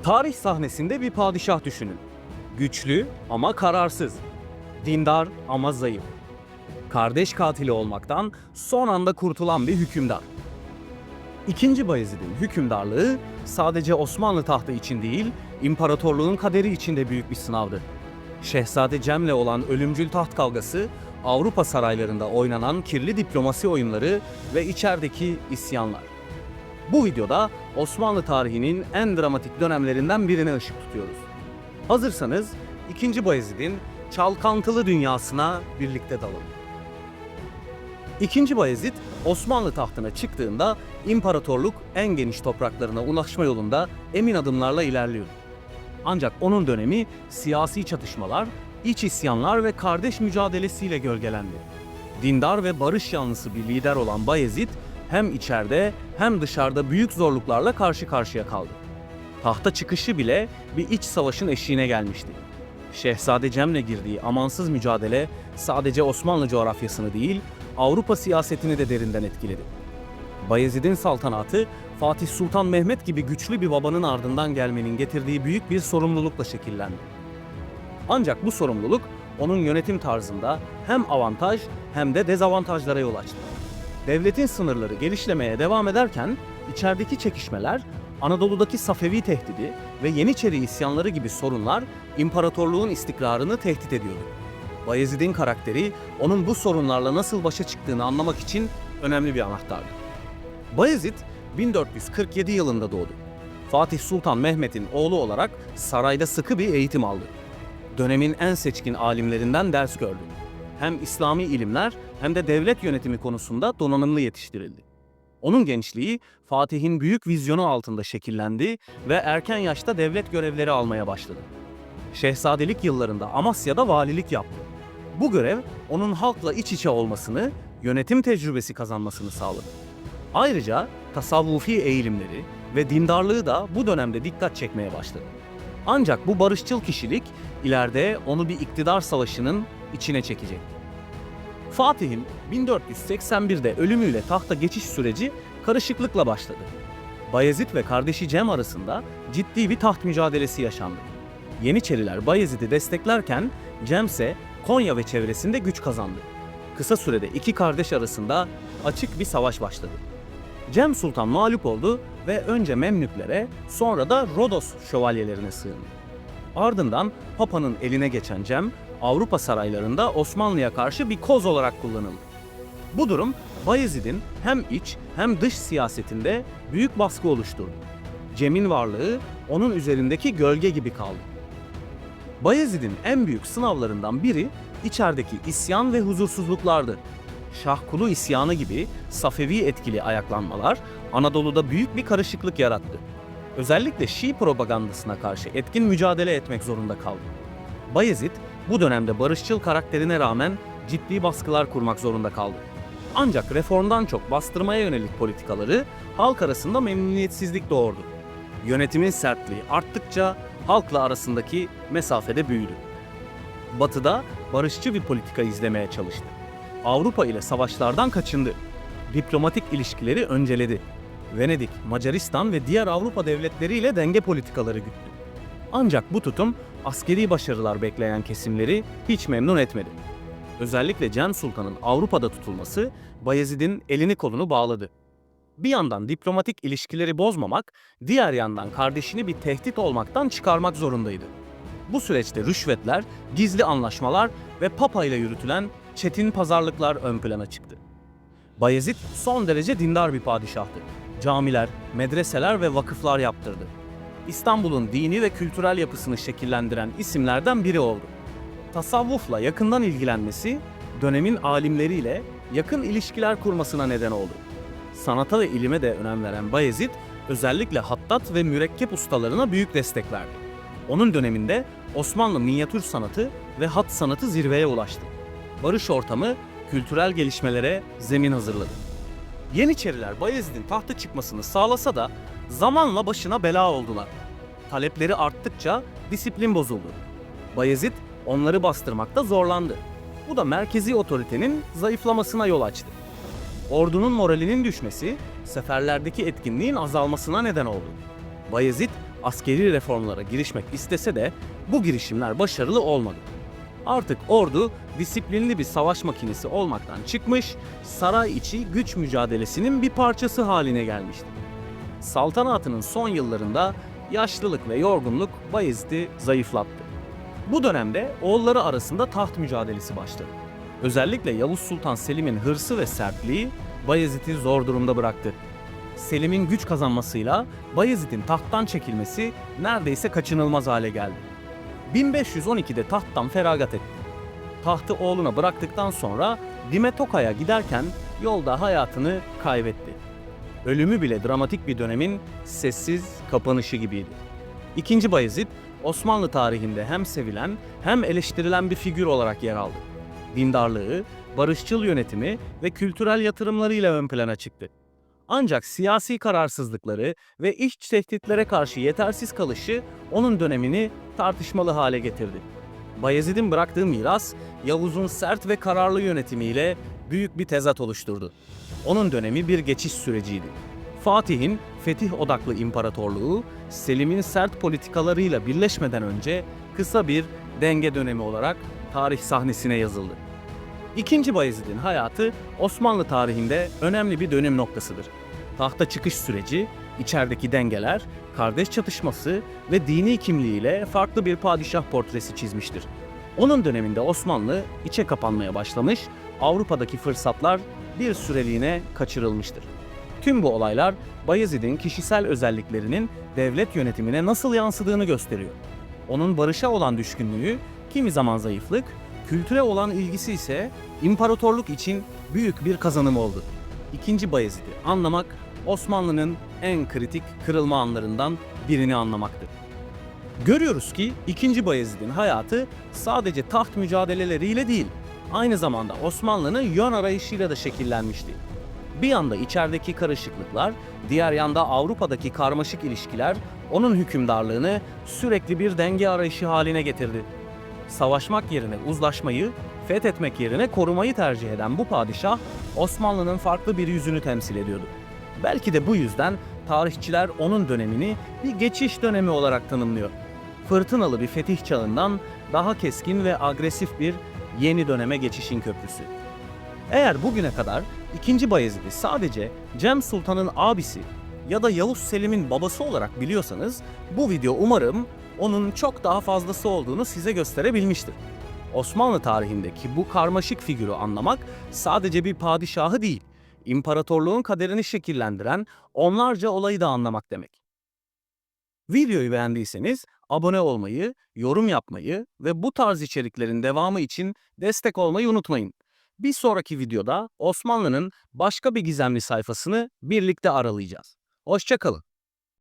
Tarih sahnesinde bir padişah düşünün. Güçlü ama kararsız. Dindar ama zayıf. Kardeş katili olmaktan son anda kurtulan bir hükümdar. İkinci Bayezid'in hükümdarlığı sadece Osmanlı tahtı için değil, imparatorluğun kaderi için de büyük bir sınavdı. Şehzade Cem'le olan ölümcül taht kavgası, Avrupa saraylarında oynanan kirli diplomasi oyunları ve içerideki isyanlar. Bu videoda Osmanlı tarihinin en dramatik dönemlerinden birine ışık tutuyoruz. Hazırsanız 2. Bayezid'in çalkantılı dünyasına birlikte dalalım. 2. Bayezid Osmanlı tahtına çıktığında imparatorluk en geniş topraklarına ulaşma yolunda emin adımlarla ilerliyor. Ancak onun dönemi siyasi çatışmalar, iç isyanlar ve kardeş mücadelesiyle gölgelendi. Dindar ve barış yanlısı bir lider olan Bayezid hem içeride hem dışarıda büyük zorluklarla karşı karşıya kaldı. Tahta çıkışı bile bir iç savaşın eşiğine gelmişti. Şehzade Cem'le girdiği amansız mücadele sadece Osmanlı coğrafyasını değil, Avrupa siyasetini de derinden etkiledi. Bayezid'in saltanatı, Fatih Sultan Mehmet gibi güçlü bir babanın ardından gelmenin getirdiği büyük bir sorumlulukla şekillendi. Ancak bu sorumluluk onun yönetim tarzında hem avantaj hem de dezavantajlara yol açtı. Devletin sınırları genişlemeye devam ederken içerideki çekişmeler, Anadolu'daki Safevi tehdidi ve Yeniçeri isyanları gibi sorunlar imparatorluğun istikrarını tehdit ediyordu. Bayezid'in karakteri onun bu sorunlarla nasıl başa çıktığını anlamak için önemli bir anahtardı. Bayezid 1447 yılında doğdu. Fatih Sultan Mehmet'in oğlu olarak sarayda sıkı bir eğitim aldı. Dönemin en seçkin alimlerinden ders gördü. Hem İslami ilimler hem de devlet yönetimi konusunda donanımlı yetiştirildi. Onun gençliği Fatih'in büyük vizyonu altında şekillendi ve erken yaşta devlet görevleri almaya başladı. Şehzadelik yıllarında Amasya'da valilik yaptı. Bu görev onun halkla iç içe olmasını, yönetim tecrübesi kazanmasını sağladı. Ayrıca tasavvufi eğilimleri ve dindarlığı da bu dönemde dikkat çekmeye başladı. Ancak bu barışçıl kişilik ileride onu bir iktidar savaşının içine çekecekti. Fatih'in 1481'de ölümüyle tahta geçiş süreci karışıklıkla başladı. Bayezid ve kardeşi Cem arasında ciddi bir taht mücadelesi yaşandı. Yeniçeriler Bayezid'i desteklerken Cem ise Konya ve çevresinde güç kazandı. Kısa sürede iki kardeş arasında açık bir savaş başladı. Cem Sultan mağlup oldu ve önce Memlüklere sonra da Rodos şövalyelerine sığındı. Ardından Papa'nın eline geçen Cem, Avrupa saraylarında Osmanlı'ya karşı bir koz olarak kullanıldı. Bu durum Bayezid'in hem iç hem dış siyasetinde büyük baskı oluşturdu. Cem'in varlığı onun üzerindeki gölge gibi kaldı. Bayezid'in en büyük sınavlarından biri içerideki isyan ve huzursuzluklardı. Şahkulu isyanı gibi Safevi etkili ayaklanmalar Anadolu'da büyük bir karışıklık yarattı. Özellikle Şii propagandasına karşı etkin mücadele etmek zorunda kaldı. Bayezid bu dönemde barışçıl karakterine rağmen ciddi baskılar kurmak zorunda kaldı. Ancak reformdan çok bastırmaya yönelik politikaları halk arasında memnuniyetsizlik doğurdu. Yönetimin sertliği arttıkça halkla arasındaki mesafede büyüdü. Batı'da barışçı bir politika izlemeye çalıştı. Avrupa ile savaşlardan kaçındı. Diplomatik ilişkileri önceledi. Venedik, Macaristan ve diğer Avrupa devletleriyle denge politikaları güttü. Ancak bu tutum askeri başarılar bekleyen kesimleri hiç memnun etmedi. Özellikle Cem Sultan'ın Avrupa'da tutulması Bayezid'in elini kolunu bağladı. Bir yandan diplomatik ilişkileri bozmamak, diğer yandan kardeşini bir tehdit olmaktan çıkarmak zorundaydı. Bu süreçte rüşvetler, gizli anlaşmalar ve Papa ile yürütülen çetin pazarlıklar ön plana çıktı. Bayezid son derece dindar bir padişahtı. Camiler, medreseler ve vakıflar yaptırdı. İstanbul'un dini ve kültürel yapısını şekillendiren isimlerden biri oldu. Tasavvufla yakından ilgilenmesi, dönemin alimleriyle yakın ilişkiler kurmasına neden oldu. Sanata ve ilime de önem veren Bayezid, özellikle hattat ve mürekkep ustalarına büyük destek verdi. Onun döneminde Osmanlı minyatür sanatı ve hat sanatı zirveye ulaştı. Barış ortamı kültürel gelişmelere zemin hazırladı. Yeniçeriler Bayezid'in tahta çıkmasını sağlasa da zamanla başına bela oldular. Talepleri arttıkça disiplin bozuldu. Bayezid onları bastırmakta zorlandı. Bu da merkezi otoritenin zayıflamasına yol açtı. Ordunun moralinin düşmesi, seferlerdeki etkinliğin azalmasına neden oldu. Bayezid askeri reformlara girişmek istese de bu girişimler başarılı olmadı. Artık ordu disiplinli bir savaş makinesi olmaktan çıkmış, saray içi güç mücadelesinin bir parçası haline gelmişti. Saltanatının son yıllarında yaşlılık ve yorgunluk Bayezid'i zayıflattı. Bu dönemde oğulları arasında taht mücadelesi başladı. Özellikle Yavuz Sultan Selim'in hırsı ve sertliği Bayezid'i zor durumda bıraktı. Selim'in güç kazanmasıyla Bayezid'in tahttan çekilmesi neredeyse kaçınılmaz hale geldi. 1512'de tahttan feragat etti. Tahtı oğluna bıraktıktan sonra Dimetoka'ya giderken yolda hayatını kaybetti. Ölümü bile dramatik bir dönemin sessiz kapanışı gibiydi. İkinci Bayezid, Osmanlı tarihinde hem sevilen hem eleştirilen bir figür olarak yer aldı. Dindarlığı, barışçıl yönetimi ve kültürel yatırımlarıyla ön plana çıktı. Ancak siyasi kararsızlıkları ve iç tehditlere karşı yetersiz kalışı onun dönemini tartışmalı hale getirdi. Bayezid'in bıraktığı miras, Yavuz'un sert ve kararlı yönetimiyle büyük bir tezat oluşturdu. Onun dönemi bir geçiş süreciydi. Fatih'in fetih odaklı imparatorluğu, Selim'in sert politikalarıyla birleşmeden önce kısa bir denge dönemi olarak tarih sahnesine yazıldı. İkinci Bayezid'in hayatı Osmanlı tarihinde önemli bir dönüm noktasıdır. Tahta çıkış süreci, içerideki dengeler, kardeş çatışması ve dini kimliğiyle farklı bir padişah portresi çizmiştir. Onun döneminde Osmanlı içe kapanmaya başlamış, Avrupa'daki fırsatlar bir süreliğine kaçırılmıştır. Tüm bu olaylar Bayezid'in kişisel özelliklerinin devlet yönetimine nasıl yansıdığını gösteriyor. Onun barışa olan düşkünlüğü, kimi zaman zayıflık, kültüre olan ilgisi ise imparatorluk için büyük bir kazanım oldu. İkinci Bayezid'i anlamak, Osmanlı'nın en kritik kırılma anlarından birini anlamaktır. Görüyoruz ki 2. Bayezid'in hayatı sadece taht mücadeleleriyle değil, aynı zamanda Osmanlı'nın yön arayışıyla da şekillenmişti. Bir yanda içerideki karışıklıklar, diğer yanda Avrupa'daki karmaşık ilişkiler onun hükümdarlığını sürekli bir denge arayışı haline getirdi. Savaşmak yerine uzlaşmayı, fethetmek yerine korumayı tercih eden bu padişah, Osmanlı'nın farklı bir yüzünü temsil ediyordu. Belki de bu yüzden tarihçiler onun dönemini bir geçiş dönemi olarak tanımlıyor. Fırtınalı bir fetih çağından daha keskin ve agresif bir yeni döneme geçişin köprüsü. Eğer bugüne kadar 2. Bayezid'i sadece Cem Sultan'ın abisi ya da Yavuz Selim'in babası olarak biliyorsanız, bu video umarım onun çok daha fazlası olduğunu size gösterebilmiştir. Osmanlı tarihindeki bu karmaşık figürü anlamak sadece bir padişahı değil, imparatorluğun kaderini şekillendiren onlarca olayı da anlamak demek. Videoyu beğendiyseniz abone olmayı, yorum yapmayı ve bu tarz içeriklerin devamı için destek olmayı unutmayın. Bir sonraki videoda Osmanlı'nın başka bir gizemli sayfasını birlikte aralayacağız. Hoşça kalın.